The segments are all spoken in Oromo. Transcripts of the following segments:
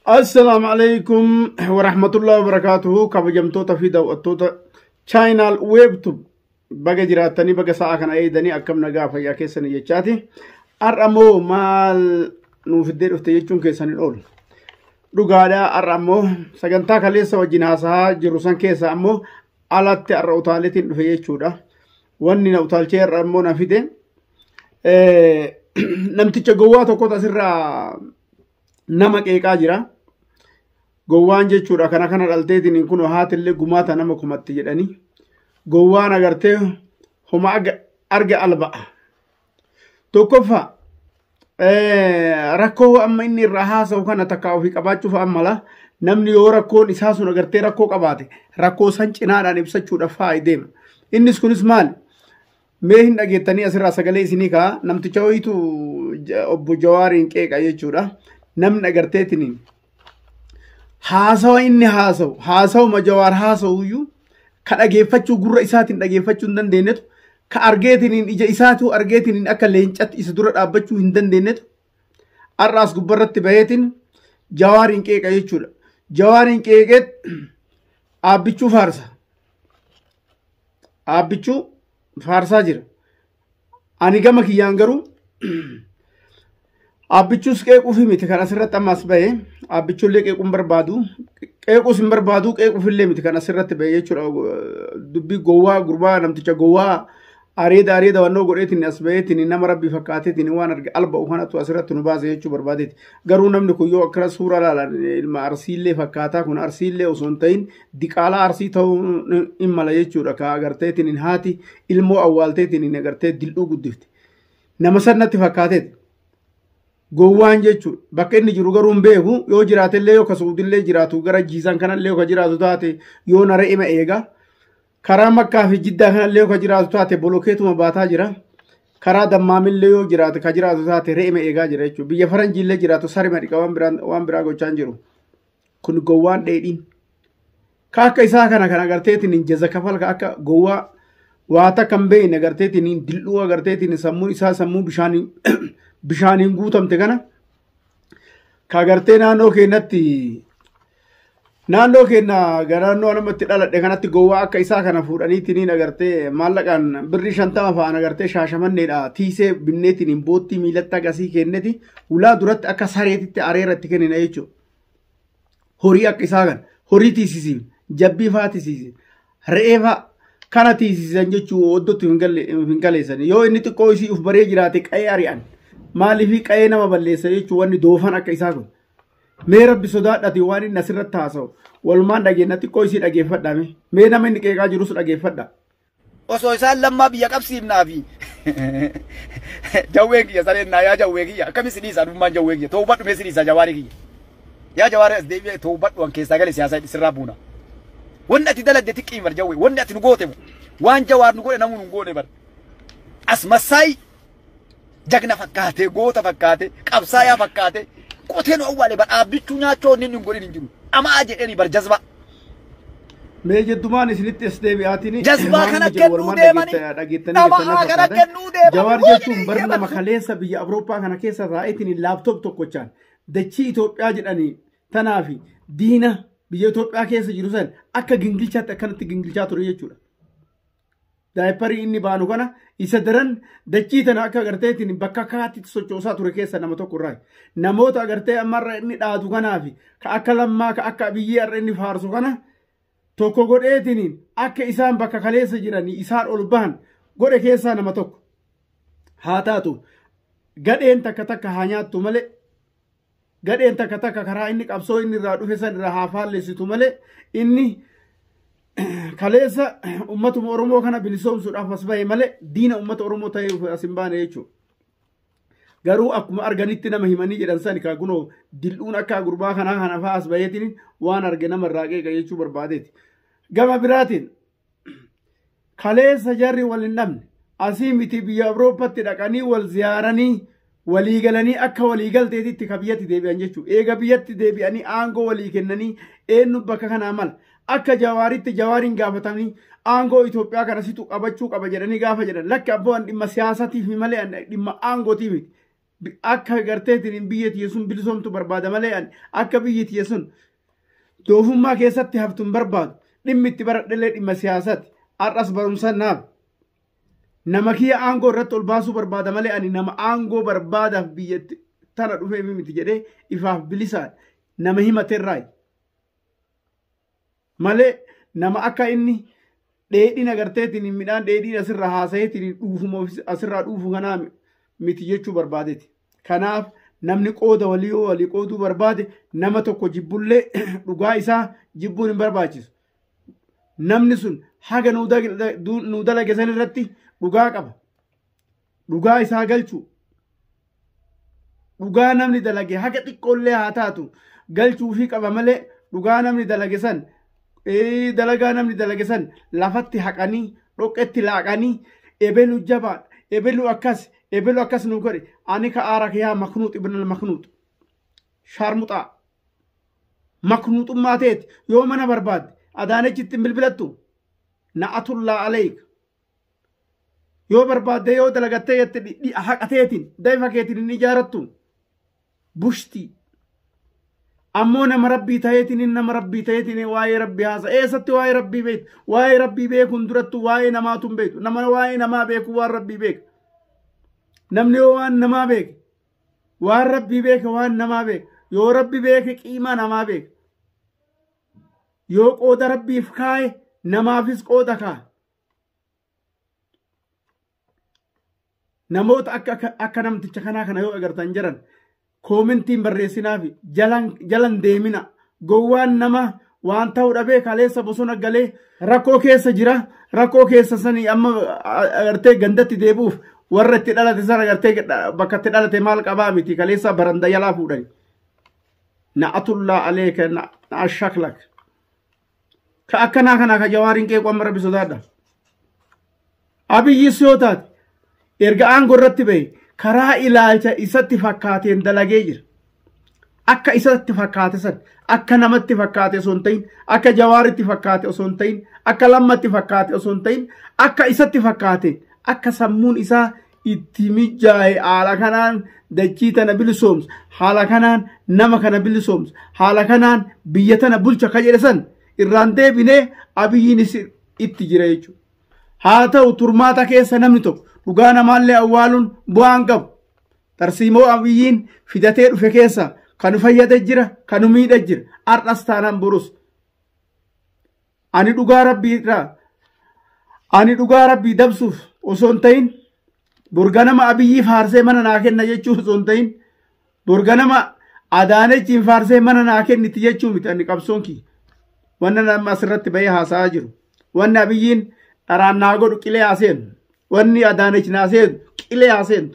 السلام عليكم ورحمة الله وبركاته. كبجمتوتا في دوتوتا channel webtube baga jiraatanii baga sa'a kana eedanii akkam nagaa fayyaa keessan jechaati. Ar'amoo maal nuuf iddee dhufte jechuun keessaniin oolu. Dhugaadhaa ar'amoo sagantaa kaleessa wajjin haasaa jiru san keessa ammoo alatti ar'a utaaleetiin dhufe jechuudha. Wanni na utaalchee ar'amoo na fide namticha gowwaa tokkotu asirraa nama qeeqaa jira. Gowwaan jechuudha kana dhalteetiin kun haatillee gumaata nama kumatti jedhanii gowwaan agartee homa arga alba'a tokkoffa rakkoo amma inni irraa haasa'u kana takka ofii qabaachuuf ammala namni yoo rakkoon isaa sun agartee rakkoo qabaate rakkoo san cinaadhaan ibsachuudhaaf faayideema. Innis kunis maal mee hin dhageettanii asirraa sagalee isinii kaa namticha wayitu obbo Jawaariin qeeqa jechuudha. Namni agarteetiin haasawa inni haasawuma Jawaar haasawuyyuu ka dhageeffachuu gurra isaatiin dhageeffachuu hin dandeenyetu ka argeetiin ija isaatu argeetiin akka leencatti isa dura dhaabbachuu hin dandeenyetu arraas gubbarratti baheetiin Jawaariin qeeqa jechuudha. Jawaariin qeeqeet aabbichuu faarsaa jira. Ani gama kiyyaan garuu abbichus qeequufi miti kan asirratti ammas bahe abbichullee qeequun barbaadu qeequus hin barbaadu qeequufillee miti kan asirratti bahe jechuudha. Dubbii gowwaa gurbaa namticha gowwaa areeda wannoo godheetiin as baheetiin nama rabbii fakkaateetiin waan arge alba'u kanatu asirratti nu baase jechuu barbaadeeti. Garuu namni kun yoo akkana suuraa ilaalan ilma arsiillee fakkaataa kun arsiillee osoo hin ta'in diqaalaa arsii ta'uu hin mala jechuudha. Ka agarteetiin haati ilmoo awwaalteetiin agartee dildhuu guddifti nama sanatti fakkaateeti. Gowwaan jechuudha bakka inni jiru garuu hin beeku yoo jiraatellee yoo kasuudillee jiraatu gara jiisan kanallee yoo jiraatu taate yoo nara ima eega karaa Makkaa fi Jiddaa kanallee yoo jiraatu taate bolokeetuma baataa jira. Karaa Dammaamillee yoo jiraatu ka jiraatu taate re'ima eegaa jira jechuudha. Biyya Faranjiillee jiraatu sarima dhiqa waan biraa gochaan jiru. Kun gowwaan dheedhiin ka akka isaa kana kan agarteetiin jaza kafal ka akka gowwaa waa takka hin beekne agarteetiin dildhuu agarteetiin sammuun isaa sammuu bishaaniin guutamte kana ka agartee naannoo keenya garaannoo namatti dhaladhe kanatti gowwaa akka isaa kana fuudhaniitiin agartee maallaqaan birrii 50 fa'aan agartee shaashamanneedha tiisee binneetiin boottii miilatti agasii kenneti ulaa duratti akka sareetitti areera itti kennina jechuudha. Horii akka isaa kan horii tiisisiin jabbii fa'aa tiisisiin re'ee fa'aa kana tiisisan jechuun oddootti hin galeessan yoo inni xiqqoo isii uf baree jiraate qa'ee ari'an. Maaliifii qa'ee nama balleessa jechuun wanni doofan akka isaa kun mee rabbi sodaadhati waan inni asirratti haasa'u walumaan dhageenya xiqqoo isii dhageeffadhame mee nama inni qeeqaa jirus dhageeffadha. Osoo isaan lammaa biyya qabsiifnaa fi jawwee kiyya sareennaa yaa jawwee kiyya akkamis dhiisaa dhummaan jawwee kiyya ta'uu badhu mee si dhiisaa Jawaarii kiyya yaa Jawaarii as deebi'ee ta'uu badhu an keessaa galee siyaasaa sirraa buuna. Wanni ati dalagde xiqqii bar jawwee wanni ati nu goote waan Jawaar nu godhe namuu nu goone bar as massaay jagna fakkaate goota fakkaate qabsaayaa fakkaate qotee nu awwaale bar dhaabbichuu nyaachoo inni hin godhin hin jiru amaa jedhanii bar jazba mee jeddumaan isinitti as deebi'aatiin jazbaa kana kennuu deemanii nama kana kennuu deemanii Jawaar jechuun bar nama kaleessa biyya Awurooppaa kana keessa taa'eetiin laaptoop tokkochaan dachii Itoophiyaa jedhanii tanaafi diina biyya Itoophiyaa keessa jiru san akka gingilchaatti akkanatti gingilchaa ture jechuudha. Daayiparii inni baanu kana isa daran dachii tana akka agarteetiin bakka kaatti sochoosaa ture keessa nama tokko irraa namoota agartee ammarra inni dhaatu kanaafi ka akka lammaa ka akka biyyee har'a inni faarsu kana tokko godheetiin akka isaan bakka kaleessa jiranii isaan ol bahan godhe keessaa nama tokko haa taatu gadheen takka haa nyaattu malee gadheen takka karaa inni qabsoo inni irraa dhufe san irraa haa faallessitu malee inni kaleessa ummatuma Oromoo kana bilisoomsuudhaaf as bahe malee diina ummata Oromoo ta'ee as hin baane jechuudha. Garuu akkuma arganitti nama himanii jedhan sani ka kunoo dildhuun akka gurbaa kanaa kana fa'aa as baheetiin waan arge nama irraa qeeqa jechuu barbaadeeti. Gama biraatiin kaleessa jarri wal hin dhabne asii miti biyya Awurooppaatti dhaqanii wal ziyaaranii walii galanii akka walii galteetitti ka biyyatti deebi'an jechuudha. Eega biyyatti deebi'anii aangoo walii kennanii eenyu bakka kanaa mala. Akka Jawaaritti Jawaariin gaafatanii aangoo Itoophiyaa kana situ qabachuu qaba jedhanii gaafa jedhan lakki abboon dhimma siyaasatiif malee dhimma aangootiif akka garteetiin biyyattii sun bilisoomtu barbaada malee ani akka biyyattii sun doofummaa keessatti haftuun barbaadu dhimmi itti baradhalee dhimma siyaasaati har'as barumsa naaf nama kiyya aangoo irratti ol baasuu barbaada malee ani nama aangoo barbaadaaf biyyatti tana dhufee miti jedhee ifaaf bilisaan nama himateerraayi malee nama akka inni dheedhiin agarteetiin midhaan dheedhiin asirraa haasayeetiin dhuufuma asirraa dhuufu kanaa miti jechuu barbaadeeti. Kanaaf namni qooda walii qooduu barbaade nama tokko jibbullee dhugaa isaa jibbuun hin barbaachisu. Namni sun haga nuu dalage san irratti dhugaa qaba. Dhugaa isaa galchuu. Dhugaa namni dalage haga xiqqoollee haa taatu galchuufii qaba malee dhugaa namni dalage san dalagaa namni dalage san lafatti haqanii dhoqqetti laaqanii ebelu jabaa ebelu akkas nu godhe ani ka aara yaa maknuut ibn al maknuut sharmuxaa maknuuxummaa teeti yoo mana barbaadde adaanechitti bilbilattu na'atullaa alayk yoo barbaadde yoo dalagattee yetti haqateetiin dayfa keetiin inni ijaarattu bushtii ammoo nama rabbii ta'eetiin waa'ee rabbii haasa eessatti waa'ee rabbii beekuun durattu waa'ee namaatuun beeku nama waa'ee namaa beeku waan rabbii beeka namni yoo waan namaa beeke waan rabbii beeke waan namaa beeka yoo rabbi beeke qiimaa namaa beeka yoo qooda rabbiif kaaye namaafis qooda kaa namoota akka namticha kanaa kana yoo agartan jiran koomentiin barreessinaafi jalan deemina gowwaan nama waan ta'uu dhabee kaleessa bosona galee rakkoo keessa jira rakkoo keessa sanii amma agartee gandatti deebuuf warra itti dhalate sana agartee bakka itti dhalate maal qabaa miti kaleessa baranda yalaa fuudhani na'atullaa aleeka na'ashaklak ka akkanaa kana ka jawaariin qeequ amma rabbi sodaadha abiyyis yoo taate erga aangoo irratti bahe karaa ilaalcha isatti fakkaateen dalagee jira akka isatti fakkaate san akka namatti fakkaate osoo hin ta'in akka jawaaritti fakkaate osoo hin ta'in akka lammatti fakkaate osoo hin ta'in akka isatti fakkaate akka sammuun isaa itti mijaa'e haala kanaan dachii tana bilisoomsa haala kanaan nama kana bilisoomsa haala kanaan biyya tana bulcha ka jedhe san irraan deebinee abiyyiinis itti jira jechuudha. Haa ta'u turmaata keessa namni tokko dhugaa namaallee awwaaluun bu'aan qabu. Tarsiimoo abiyyiin fidatee dhufe keessa kan fayyada jira kan miidha jira har'as taanaan borus. Ani dhugaa rabbii dabsuuf osoo hin ta'in burganama abiyyiif faarsee mana naa kenna jechuu osoo hin ta'in burganama adaanechiin faarsee mana naa kenniti jechuu miti ani qabsoon kiyya. Wanna nama asirratti bahee haasa'aa jiru. Wanni abiyyiin dharaan naa godhu qilee haaseenu. Wanni adaanechi naa seenu qilee haaseenu.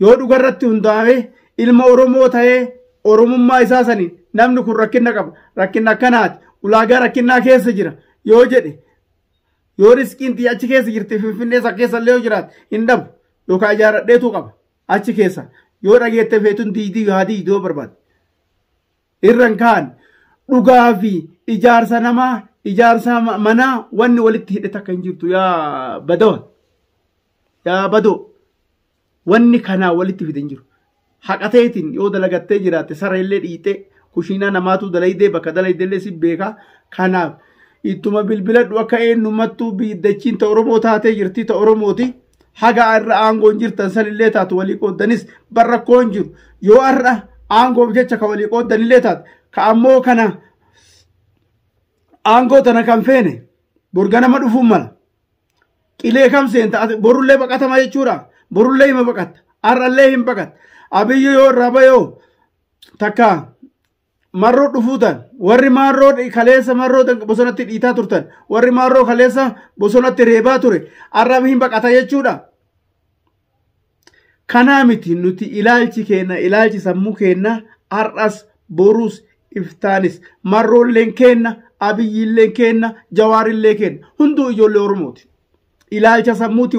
Yoo dhugarratti hundaa'ee ilma Oromoo ta'ee Oromummaa isaa saniin namni kun rakkina qaba. Rakkina akkanaati. Ulaagaa rakkinaa keessa jira. Yoo jedhe yoo riskiin achi keessa jirti Finfinnee isa keessa illee yoo jiraate hin dhabu. Yookaan ijaaradheetu qaba. Achi keessa yoo dhageette feetuun diidii haadii iddoo barbaade. Irran kaan dhugaa fi ijaarsa namaa ijaarsa manaa wanni walitti hidhe takka hin jirtu yaa badoo wanni kanaa walitti fide hin jiru haqateetiin yoo dalagattee jiraatte sara illee dhiitee kushiinaa namaatu dalaydee bakka dalaydellee si beekaa kanaaf ittuma bilbiladhu akka eenyummattuu dachiin ta Oromoo taatee jirti ta Oromooti haga irra aangoon jirtan sanillee taatu walii qooddanis barrakkoon jiru yoo har'a aangoof jecha ka walii qooddanillee taatu ka ammoo kana aangoo tana kan feene burganama dhufuun mala qilee kam seenta borullee baqatama jechuudha borullee hima baqatta har'allee hin baqatta abiyyi yoo irraa bayoo takka marroo dhufuutan warri marroo kaleessa marroo bosonatti dhiitaa turtan warri marroo kaleessa bosonatti reebaa ture har'a hin baqata jechuudha. Kanaa miti nuti ilaalchi kenna ilaalchi sammuu kenna har'as borus iftaanis marroolleen kenna abiyyiilleen kenna jawaarillee kenna hunduu ijoollee Oromooti. Ilaalcha sammuuti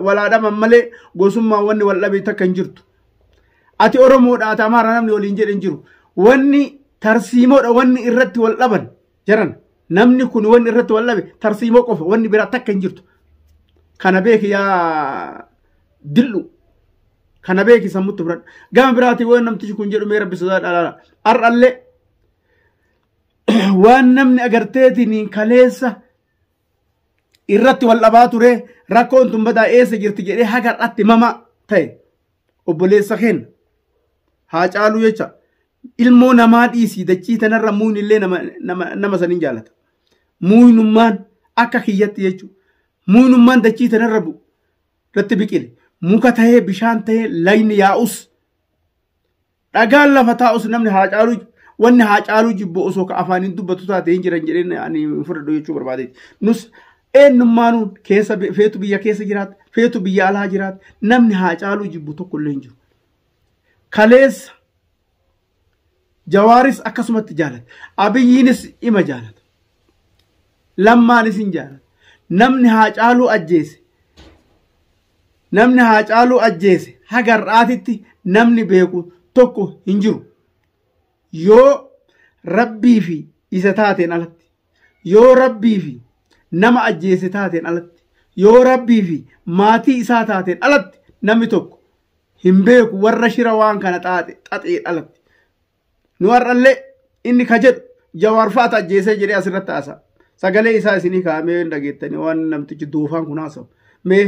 walaadhaman malee gosummaa wanni wal dhabe takka hin jirtu. Ati Oromoodha ati Amaara namni waliin jedhe hin jiru. Wanni tarsiimoodha wanni irratti wal dhaban jiran namni kun wanni irratti wal dhabe tarsiimoo qofa wanni biraa takka hin jirtu. Kana beeki yaa dillu kana beeki sammutti fudhadhu gama biraatii waan namtichi kun jedhu mee rabbi sodaadha alaala har'allee waan namni agarteetiin kaleessa irratti wal dhabaa ture rakkoon tun badaa eessa jirti jedhee haga har'atti mama ta'e obboleessa keenya haa caalu jecha ilmoo namaa dhiisii dachii tanarra muun illee nama saniin jaalata muunummaan akka kiyyatti jechuudha muunummaan dachii tanarra bu'u irratti biqile muka ta'ee bishaan ta'ee layni yaa'us dhagaan lafa taa'us namni haa caalu wanni haa caalu jibbo osoo ka afaaniin dubbatu taate hin jiran jedheen ani fudhadhu jechuu barbaadeeti nus eenyummaanuu keessa feetu biyya keessa jiraata feetu biyya alaa jiraata namni haa caalu jibbu tokko illee hin jiru kaleessa jawaaris akkasumatti jaalata abiyyiinis ima jaalata lammaanis hin jaalata namni haa caalu ajjeese haga har'aatitti namni beeku tokko hin jiru yoo rabbii fi isa taateen alatti yoo rabbii fi nama ajjeese taateen alatti yoo rabbii fi maatii isaa taateen alatti namni tokko hin beeku warra shira waan kana xaxee alatti nu har'allee inni ka jedhu Jawaar faata ajjeesee jedhee asirratti haasa'a sagalee isaa isinii kaa'amee hin dhageettanii waan namtichi doofaan kun haasa'u mee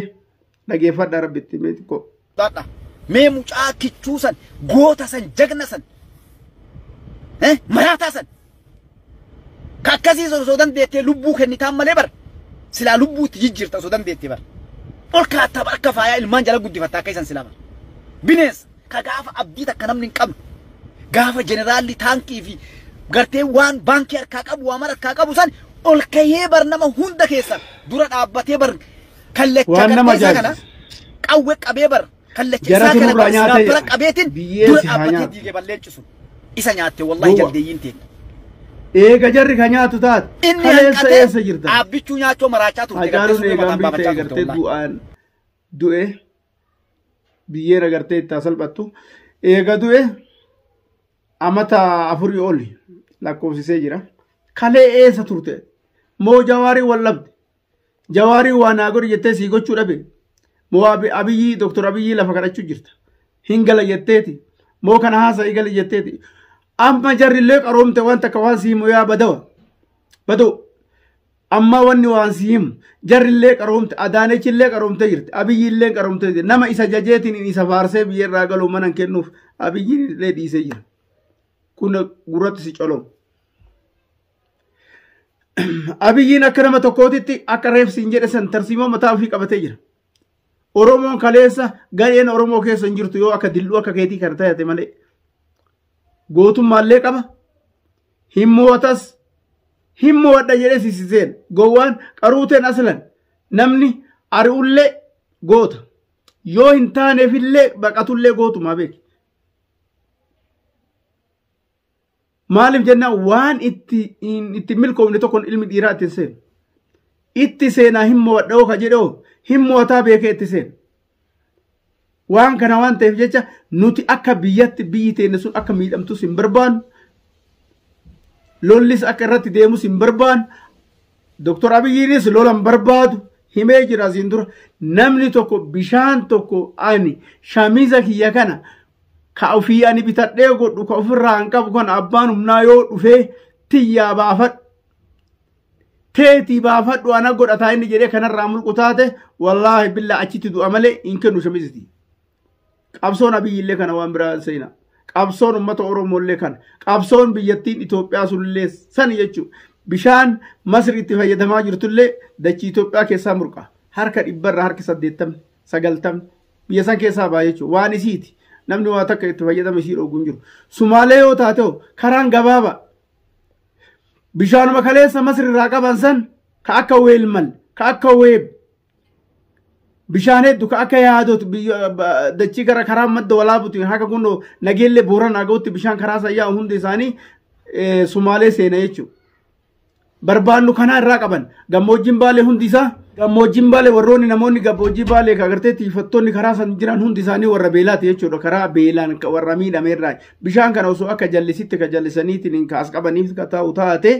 dhageeffadhaa rabbitti mee xiqqoo. Mee mucaa kichuu san goota san jagna san maraataa san ka akkasii osoo dandeettee lubbuu kennitaan malee bar silaa lubbuutti jijjiirta osoo dandeettee bar ol kaattaa akka faayaa ilmaan jala guddifattaa akka isan silaa bar bineensa ka gaafa abdii takka namni hin qabne gaafa jeneraalli taankii fi gartee waan baankii harkaa qabu waa mara harkaa qabu san ol kahee bar nama hunda keessan dura dhaabbatee bar kallacha garteessa kana qawwe qabee bar kallacha isaa kana bira qabeetiin dura dhaabbatee diigee balleechisu isa nyaatte wallahi jaldeeyyiin teen eega jarri ka nyaatu taat inni hanqatee jirta abbichuu nyaachoo maraachaa turte ajaaluun eegaan bittee gartee du'aan du'e biyyeera gartee itti salphattu eega du'e amata 4 oli lakkoofsisee jira kalee eessa turte moo jawaarii wallabde jawaarii waan agor jettee sii gochuu dhabe moo abiyyi doktor abiyyi lafa kadhachuu jirta hin gala jetteeti moo kana haasa igala jetteeti amma jarrillee qaroomte waan takka waan siimu yaa badoo amma wanni waan siimu jarrillee qaroomte adaanechillee qaroomte jirti abiyyillee qaroomte jirti nama isa jajeetiin isa faarsee biyyarraa galuu manan kennuuf abiyyillee dhiisee jira kun gurratti si colom abiyyiin akka nama tokkootitti akka reefsiin jedhe san tarsiimoo mataa ofii qabatee jira oromoon kaleessa gareen oromoo keessa hin jirtu yoo akka dilluu akka keetii kan taate malee gootummaallee qaba himmoodha jedhee sisiseen gowwaan qaruuteen aslan namni ari'ullee goota yoo hin taaneefillee baqatullee gootumaa beeki maaliif jennaan waan itti milkoomne tokkon ilmi dhiiraa ittiin seenu itti seenaa himmoodha oo ka jedhoo himmootaa beekee itti seenu waan kana waan ta'eef jecha nuti akka biyyatti biyyi teenne sun akka miidhamtus hin barbaannu lollis akka irratti deemus hin barbaannu doktor abiyyiinis lolan barbaadu himee jira asiin dura namni tokko bishaan tokko ani shamiza kiyya kana ka ofii ani bitadhee godhu ka ofirraa hin qabu kana abbaan humnaa yoo dhufee tiyyaa baafadhu teetii baafadhu ana godhataa inni jedhee kanarraa mulqu taate wallaahi billaa achitti du'a malee hin kennu shamiziti qabsoon abiyyillee kana waan biraa seena qabsoon ummata oromollee kana qabsoon biyyattiin Itoophiyaa sunillee sani jechuudha bishaan Masri itti fayyadamaa jirtullee dachii Itoophiyaa keessaa murqa harka 100 harka 80 90 biyya san keessaa baa jechuudha waan isiiti namni waa takka itti fayyadame ishii dhoguun jiru Sumaalee yoo taateo karaan gabaaba bishaanuma kaleessa Masri irraa qaban san ka akka weelmal ka akka weeb bishaan hedduu ka akka yaadotu dachii gara karaa madda walaabutu haka kunno nageellee booran agautti bishaan karaa sayyaa hundi isaanii Sumaalee seena jechuudha barbaannu kana irraa qaban gammoojjiin baalee hundi isaa gammoojjiin baalee warroonni namoonni gammoojjii baalee ka gartee tiifattoonni karaa san jiran hundi isaanii warra beelaati jechuudha karaa beelaan warra miidhame irraa bishaan kana osoo akka jallisitti ka jallisaniitiin kaas qabaniif ka taa'u taate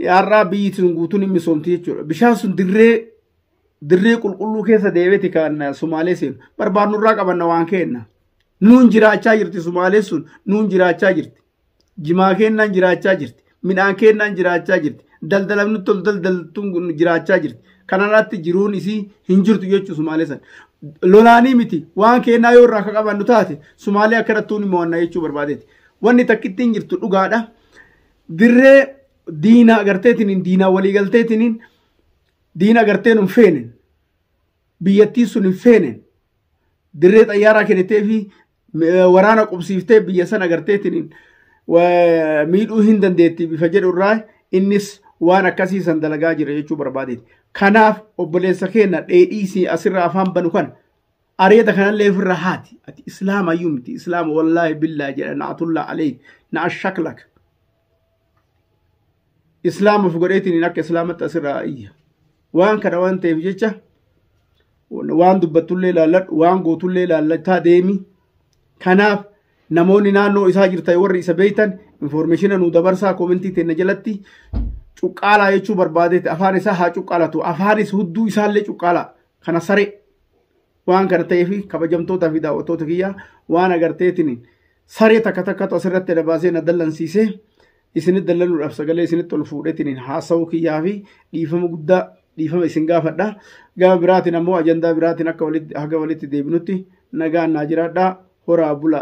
yaarraa biyyi sun guutuun hin misoomti jechuudha bishaan sun dirree dirree qulqulluu keessa deebeti kan Sumaalee seenu barbaadnurraa qabanna waan kenna nuun jiraachaa jirti Sumaalee sun nuun jiraachaa jirti jimaa kennaan jiraachaa jirti midhaan kennaan jiraachaa jirti daldalamni tol daldaltuun jiraachaa jirti kanarratti jiruun isii hin jirtu jechuu Sumaalee san lolaanii miti waan kennaa yoo irraa qabannu taate Sumaalee akkanattuun immoo wanna jechuu barbaadeeti wanni takkittiin jirtu dhugaadha dirree diina agarteetiniin diina waliigalteetiniin diina agarteen hin feenen biyyattii sun hin feenen dirree xayyaaraa kennitee fi waraana qubsiiftee biyya sana agarteetiniin miidhuu hin dandeetti bifa jedhurraa innis waan akkasii san dalagaa jira jechuu barbaadeeti. Kanaaf obboleessa keenya dheedhiisii asirraa afaan banu kana areeda kanallee ofirraa haati ati islaama iyyuu miti islaama wallaahi billaahi jedha na'atullaa alayhi na'a shaklaka islaama fi godheetiin akka islaamatti asirraa iyya waan kana waan ta'eef jecha waan dubbattullee ilaalladhu waan gootullee ilaallataa deemi kanaaf namoonni naannoo isaa jirtan warri isa beeytan informeeshina nu dabarsaa koomentii teenya jalatti cuqqaalaa jechuu barbaadeeti afaan isaa haa cuqqaalatu afaanis hudduu isaallee cuqqaalaa kana saree waan kana ta'eef kabajamtootaa fi daawwattoota kiyyaa waan agarteetiin saree takka takkatu asirratti dabaasee na dallansiisee isinit dallaluudhaaf sagalee isinit ol fuudhetiin haasawuu kiyyaa fi dhiifama guddaa dhiifama isin gaafadha gama biraatiin ammoo ajandaa biraatiin akka haga walitti deebinutti nagaan naa jiraadhaa horaa bula.